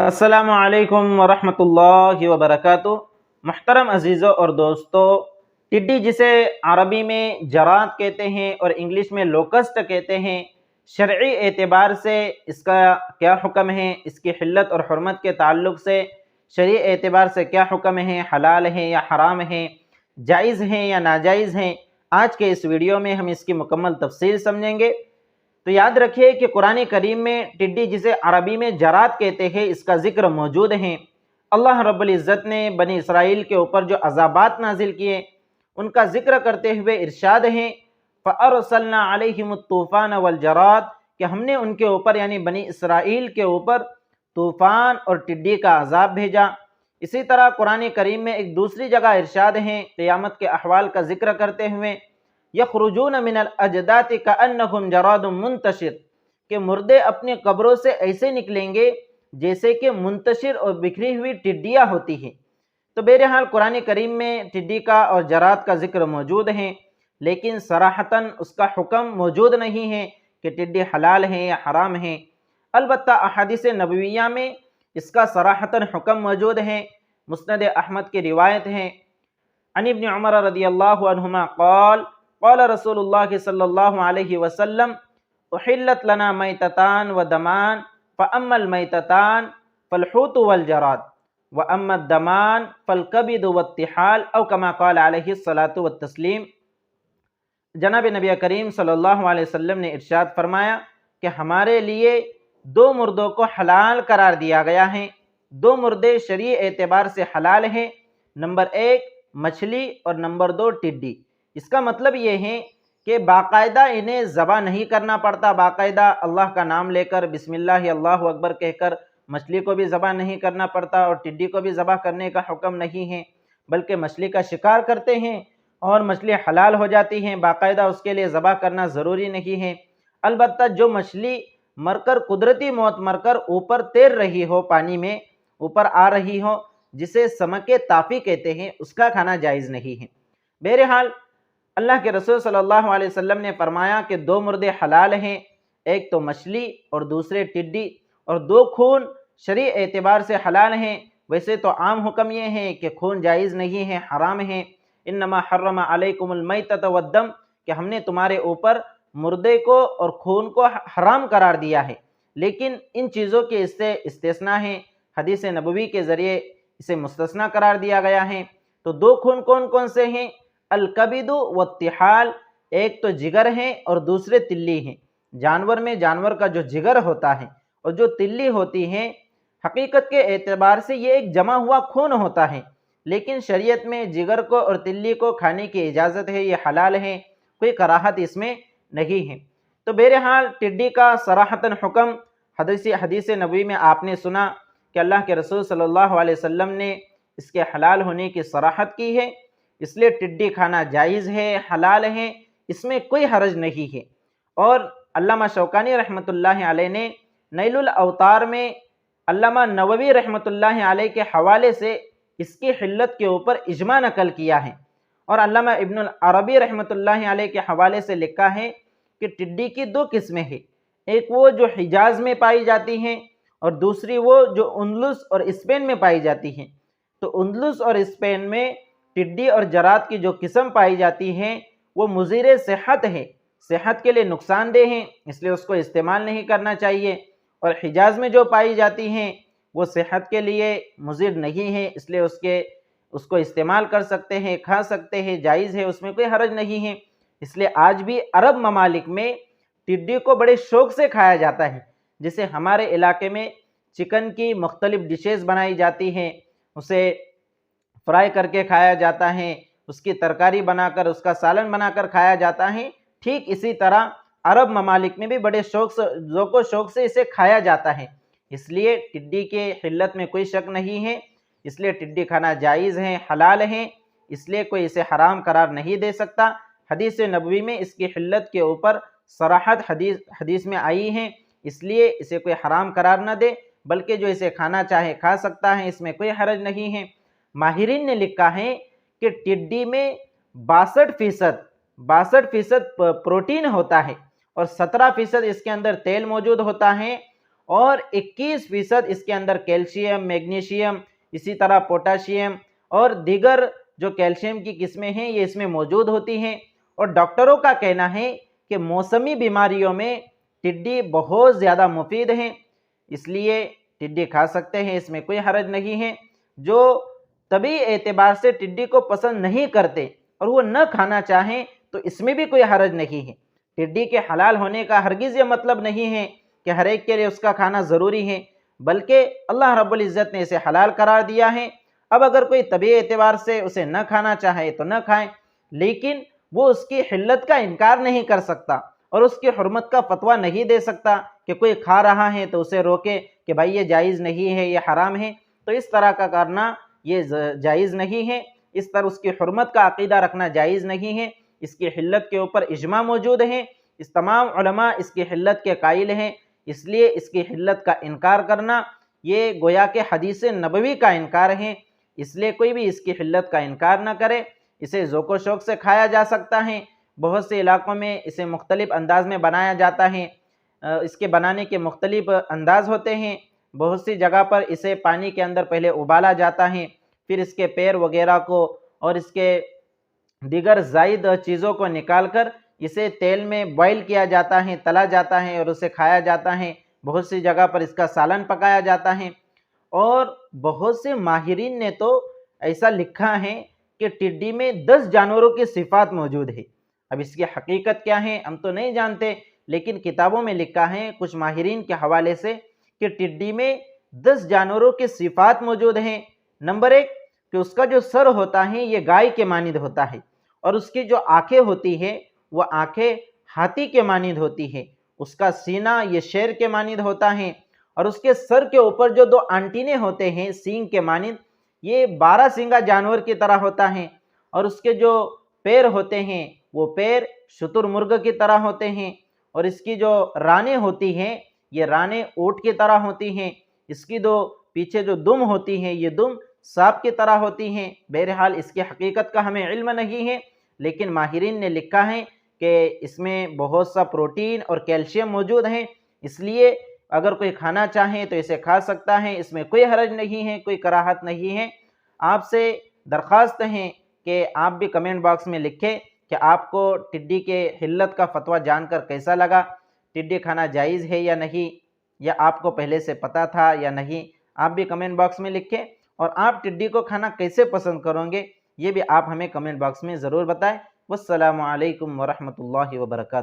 अस्सलामु अलैकुम वरहमतुल्लाहि वबरकातुह। मुहतरम अजीज़ों और दोस्तों, टिड्डी जिसे अरबी में जराद कहते हैं और इंग्लिश में लोकस्ट कहते हैं, शरई एतबार से इसका क्या हुक्म है, इसकी हिल्लत और हुर्मत के ताल्लुक़ से शरई एतबार से क्या हुक्म है, हलाल है या हराम है, जायज़ है या नाजायज़ है, आज के इस वीडियो में हम इसकी मुकम्मल तफसील समझेंगे। तो याद रखिए कि कुरान करीम में टिड्डी जिसे अरबी में जराद कहते हैं, इसका ज़िक्र मौजूद है। अल्लाह रब्बुल इज़्ज़त ने बनी इसराइल के ऊपर जो अज़ाबात नाजिल किए उनका ज़िक्र करते हुए इरशाद है, फ़अरसलना अलैहिमुत तूफ़ान वल जराद, कि हमने उनके ऊपर यानी बनी इसराइल के ऊपर तूफ़ान और टिड्डी का अज़ाब भेजा। इसी तरह कुरान करीम में एक दूसरी जगह इरशाद है क़यामत के अहवाल का ज़िक्र करते हुए, यखरुजून मिनल अजदाति कअन्नहुम जरादुम मुंतशिर, कि मुर्दे अपनी कब्रों से ऐसे निकलेंगे जैसे कि मुंतशिर और बिखरी हुई टिड्डियाँ होती हैं। तो बहरहाल कुरान करीम में टिड्डी का और जराद का ज़िक्र मौजूद है, लेकिन सराहतन उसका हुक्म मौजूद नहीं है कि टिड्डी हलाल है या हराम है। अलबत्ता अहादीस नबविय्या में इसका सराहतन हुक्म मौजूद है। मुस्नद अहमद की रिवायत है, अन इब्न उमर रदियल्लाहु अन्हुमा क़ाल क़ाल रसूलुल्लाह सल्लल्लाहु अलैहि वसल्लम उहिल्लत लना मैततान व दमान फ़अम्मल मैततान फ़लहूतु वल जराद व अम्मद दमान फ़लकबिदु वत्तिहाल औ कमा क़ाल अलैहि सलातु वत्तस्लीम। जनाब नबी करीम सल्लल्लाहु अलैहि वसल्लम ने इरशाद फरमाया कि हमारे लिए दो मुर्दों को हलाल करार दिया गया है। दो मुर्दे शरई एतबार से हलाल हैं, नंबर एक मछली और नंबर दो टिड्डी। इसका मतलब ये है कि बाकायदा इन्हें ज़बा नहीं करना पड़ता, बाकायदा अल्लाह का नाम लेकर बिस्मिल्लाह अल्लाहु अकबर कहकर मछली को भी ज़बा नहीं करना पड़ता और टिड्डी को भी ज़बा करने का हुक्म नहीं है, बल्कि मछली का शिकार करते हैं और मछली हलाल हो जाती हैं, बाकायदा उसके लिए ज़बा करना ज़रूरी नहीं है। अलबत्ता जो मछली मरकर कुदरती मौत मरकर ऊपर तैर रही हो, पानी में ऊपर आ रही हो, जिसे समके ताफ़ी कहते हैं, उसका खाना जायज़ नहीं है। बहरहाल अल्लाह के रसूल सल्लल्लाहु अलैहि वसल्लम ने फरमाया कि दो मुर्दे हलाल हैं, एक तो मछली और दूसरे टिड्डी, और दो खून शरई एतबार से हलाल हैं। वैसे तो आम हुक्म ये है कि खून जायज़ नहीं है, हराम है। इन्नमा हर्रमा अलैकुमुल मैतत वद्दम, कि हमने तुम्हारे ऊपर मुर्दे को और खून को हराम करार दिया है, लेकिन इन चीज़ों के इससे इस्तिस्ना है, हदीस नबवी के ज़रिए इसे मुस्तस्ना करार दिया गया है। तो दो खून कौन कौन से हैं? अलकबिदु वत्तिहाल, एक तो जिगर है और दूसरे तिल्ली हैं। जानवर में जानवर का जो जिगर होता है और जो तिल्ली होती है, हकीकत के एतबार से ये एक जमा हुआ खून होता है, लेकिन शरीयत में जिगर को और तिल्ली को खाने की इजाज़त है, ये हलाल है, कोई कराहत इसमें नहीं है। तो बहरहाल टिड्डी का सराहतन हुक्म हदीस नबवी में आपने सुना कि अल्लाह के रसूल सल्लल्लाहु अलैहि वसल्लम ने इसके हलाल होने की सराहत की है, इसलिए टिड्डी खाना जायज़ है, हलाल है, इसमें कोई हरज नहीं है। और अल्लामा शौकानी रहमतुल्लाह अलैह ने नैलुल अवतार में अल्लामा नववी रहमतुल्लाह अलैह के हवाले से इसकी हिल्लत के ऊपर इजमा नकल किया है, और अल्लामा इब्नुल अरबी रहमतुल्लाह अलैह के हवाले से लिखा है कि टिड्डी की दो किस्में हैं, एक वो जो हिजाज़ में पाई जाती हैं और दूसरी वो जो उंदलुस और स्पेन में पाई जाती हैं। तो उंदलुस और स्पेन में टिड्डी और जराद की जो किस्म पाई जाती हैं वो मुज़ीर सेहत है, सेहत के लिए नुकसानदेह हैं, इसलिए उसको इस्तेमाल नहीं करना चाहिए। और हिजाज़ में जो पाई जाती हैं वो सेहत के लिए मुज़िर नहीं है, इसलिए उसको इस्तेमाल कर सकते हैं, खा सकते हैं, जायज़ है, उसमें कोई हरज नहीं है। इसलिए आज भी अरब ममालिक में टिड्डी को बड़े शौक़ से खाया जाता है। जैसे हमारे इलाके में चिकन की मुख्तलिफ़ डिशेज़ बनाई जाती हैं, उसे फ्राई करके खाया जाता है, उसकी तरकारी बनाकर, उसका सालन बनाकर खाया जाता है। ठीक इसी तरह अरब ममालिक में भी बड़े शौक़ से इसे खाया जाता है। इसलिए टिड्डी के हिल्लत में कोई शक नहीं है, इसलिए टिड्डी खाना जायज़ है, हलाल है, इसलिए कोई इसे हराम करार नहीं दे सकता। حدیث نبوی میں اس کی حلت کے اوپر صراحت حدیث میں آئی ہیں، اس لیے اسے کوئی حرام قرار نہ دے، بلکہ جو اسے کھانا چاہے کھا سکتا ہے، اس میں کوئی حرج نہیں ہے۔ ماہرین نے لکھا ہے کہ ٹڈی میں 62% پروٹین ہوتا ہے اور 17% اس کے اندر تیل موجود ہوتا ہے اور 21% اس کے اندر کیلشیم، میگنیشیم، اسی طرح پوٹاشیم اور دیگر جو کیلشیم کی قسمیں ہیں یہ اس میں موجود ہوتی ہیں، اور ڈاکٹروں کا کہنا ہے کہ موسمی بیماریوں میں ٹڈی بہت زیادہ مفید ہیں، اس لیے ٹڈی کھا سکتے ہیں، اس میں کوئی حرج نہیں ہے۔ جو طبی اعتبار سے ٹڈی کو پسند نہیں کرتے اور وہ نہ کھانا چاہیں تو اس میں بھی کوئی حرج نہیں ہے۔ ٹڈی کے حلال ہونے کا ہرگز یہ مطلب نہیں ہے کہ ہر ایک کے لیے اس کا کھانا ضروری ہے، بلکہ اللہ رب العزت نے اسے حلال قرار دیا ہے۔ اب اگر کوئی طبی اعتبار سے اسے نہ کھانا چاہے تو نہ کھائیں، لیکن وہ اس کی حلت کا انکار نہیں کر سکتا اور اس کی حرمت کا فتویٰ نہیں دے سکتا کہ کوئی کھا رہا ہے تو اسے روکے کہ بھائی یہ جائز نہیں ہے، یہ حرام ہے، تو اس طرح کا کرنا یہ جائز نہیں ہے، اس طرح اس کی حرمت کا عقیدہ رکھنا جائز نہیں ہے۔ اس کی حلت کے اوپر اجماع موجود ہے، اس تمام علماء اس کی حلت کے قائل ہیں، اس لیے اس کی حلت کا انکار کرنا یہ گویا کہ حدیث نبوی کا انکار ہے، اس لیے کوئی بھی اس کی حلت کا انکار نہ کرے۔ اسے ذوق و شوق سے کھایا جا سکتا ہے، بہت سے علاقوں میں اسے مختلف انداز میں بنایا جاتا ہے، اس کے بنانے کے مختلف انداز ہوتے ہیں۔ بہت سی جگہ پر اسے پانی کے اندر پہلے ابالا جاتا ہے، پھر اس کے پیر وغیرہ کو اور اس کے دیگر زائد چیزوں کو نکال کر اسے تیل میں بوائل کیا جاتا ہے، تلا جاتا ہے اور اسے کھایا جاتا ہے۔ بہت سی جگہ پر اس کا سالن پکایا جاتا ہے، اور بہت سے ماہرین نے تو ایسا لکھا ہے کہ ٹڈی میں 10 جانوروں کی صفات موجود ہے۔ اب اس کی حقیقت کیا ہے ہم تو نہیں جانتے، لیکن کتابوں میں لکھا ہے کچھ ماہرین کے حوالے سے کہ ٹڈی میں 10 جانوروں کی صفات موجود ہیں۔ نمبر 1 کہ اس کا جو سر ہوتا ہے یہ گائے کے مانند ہوتا ہے، اور اس کی جو آنکھیں ہوتی ہیں وہ آنکھیں ہاتھی کے مانند ہوتی ہیں، اس کا سینہ یہ شیر کے مانند ہوتا ہے، اور اس کے سر کے اوپر جو 2 آنٹینے ہوتے ہیں سینگ کے مانند یہ 12 سینگا جانور کی طرح ہوتا ہے، اور اس کے جو پیر ہوتے ہیں وہ پیر شتر مرغ کی طرح ہوتے ہیں، اور اس کی جو رانیں ہوتی ہیں یہ رانیں اونٹ کی طرح ہوتی ہیں، اس کی پیچھے جو دم ہوتی ہیں یہ دم سانپ کی طرح ہوتی ہیں۔ بہرحال اس کی حقیقت کا ہمیں علم نہیں ہے، لیکن ماہرین نے لکھا ہے کہ اس میں بہت سا پروٹین اور کیلشیم موجود ہیں، اس لیے اگر کوئی کھانا چاہے تو اسے کھا سکتا ہے، اس میں کوئی حرج نہیں ہے، کوئی کراہت نہیں ہے۔ آپ سے درخواست ہے کہ آپ بھی کمنٹ باکس میں لکھیں کہ آپ کو ٹڈی کے حلت کا فتویٰ جان کر کیسا لگا، ٹڈی کھانا جائز ہے یا نہیں، یا آپ کو پہلے سے پتہ تھا یا نہیں، آپ بھی کمنٹ باکس میں لکھیں، اور آپ ٹڈی کو کھانا کیسے پسند کریں گے یہ بھی آپ ہمیں کمنٹ باکس میں ضرور بتائیں۔ والسلام علیکم ورحمۃ اللہ وبرکاتہ۔